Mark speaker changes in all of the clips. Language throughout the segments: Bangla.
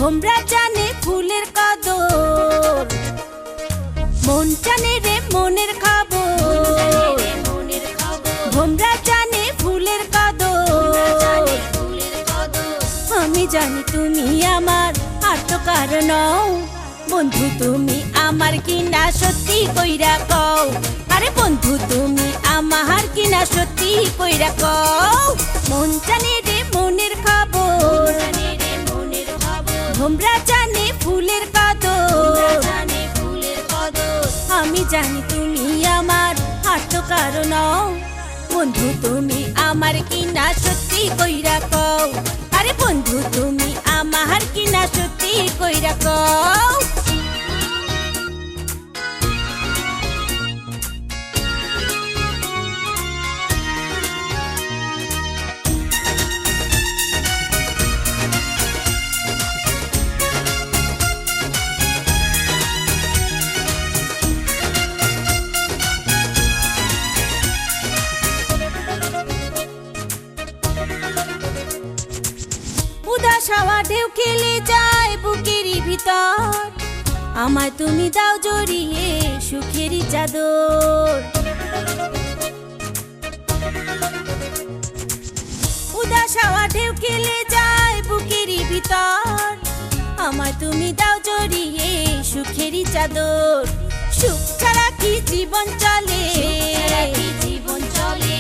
Speaker 1: ভোমরা জানে ফুলের কদর, মন জানে রে মনের খবর। ভোমরা জানে ফুলের কদর, আমি জানি তুমি আমার আর তো কারণ। বন্ধু তুমি আমার কিনা সত্যি কইরা কও, আরে বন্ধু তুমি আমার কিনা সত্যি কইরা কও। মন জানে রে মনের খবর, ভোমরা জানে ফুলের কদর, আমি জানি তুমি আমার আর তো কারণ। বন্ধু তুমি আমার কিনা সত্যি কইরা কও, আরে বন্ধু তুমি আমার কিনা সত্যি কইরা কও। উদাস হাওয়া ঢেউ খেলে যায় বুকেরই ভিতর, আমায় তুমি দাও জড়িয়ে সুখেরই চাদর। উদাস হাওয়া ঢেউ খেলে যায় বুকেরই ভিতর, আমায় তুমি দাও জড়িয়ে সুখেরই চাদর। সুখ ছাড়া কি জীবন চলে,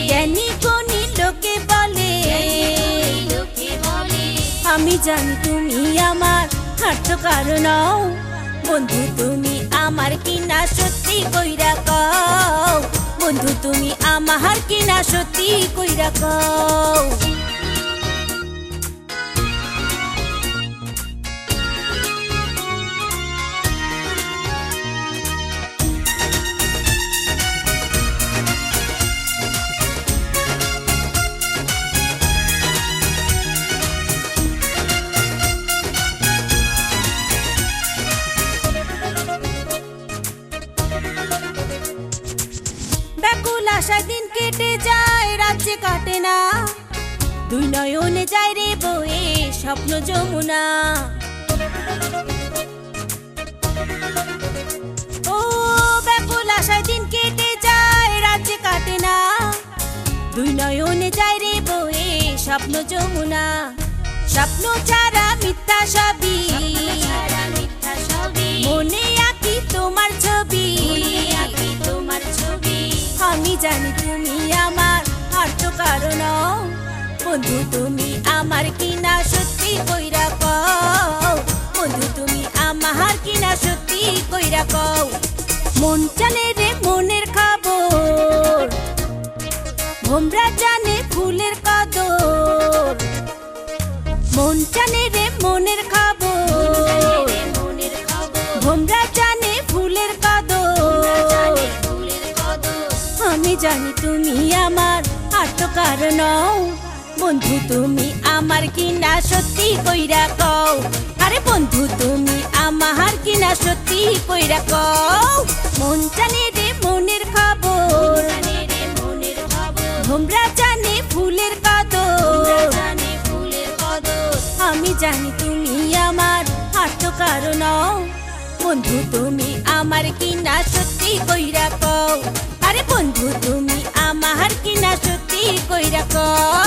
Speaker 1: জ্ঞানী গুণী লোকে বলে, আমি জানি তুমি আমার আর তো কারণ। বন্ধু তুমি আমার কিনা সত্যি কইরা কও, বন্ধু তুমি আমার কিনা সত্যি কইরা কও। ব্যাকুল আশায় দিন কেটে যায় রাজ্যে কাটে না, দুই নয়নে যায় রে বয়ে স্বপ্ন যমুনা। ও ব্যাকুল আশায় দিন কেটে যায় রাজ্যে কাটে না, দুই নয়নে যায় রে বয়ে স্বপ্ন যমুনা। স্বপ্ন ছাড়া মিথ্যা সবই, মনে আঁকি তোমার ছবি, আমি জানি তুমি আমার আর তো কারণ। বন্ধু তুমি আমার কিনা সত্যি কইরা কও, বন্ধু তুমি আমার কিনা সত্যি কইরা কও। মন জানে রে মনের খবর, ভোমরা জানে ফুলের কদর, মন জানে রে মনের খবর, ভোমরা জানে ফুলের কদর, আমি জানি তুমি আমার আর তো কারণ। বন্ধু তুমি আমার কিনা সত্যি কইরা কও, আরে বন্ধু তুমি আমার কিনা সত্যি কইরা কও। মন জানে রে মনের খবর, ভোমরা জানে ফুলের কদর, আমি জানি তুমি আমার আর তো কারণ। বন্ধু তুমি আমার কিনা সত্যি কইরা কও, আরে বন্ধু তুমি আমার কিনা সত্যি কইরা কও।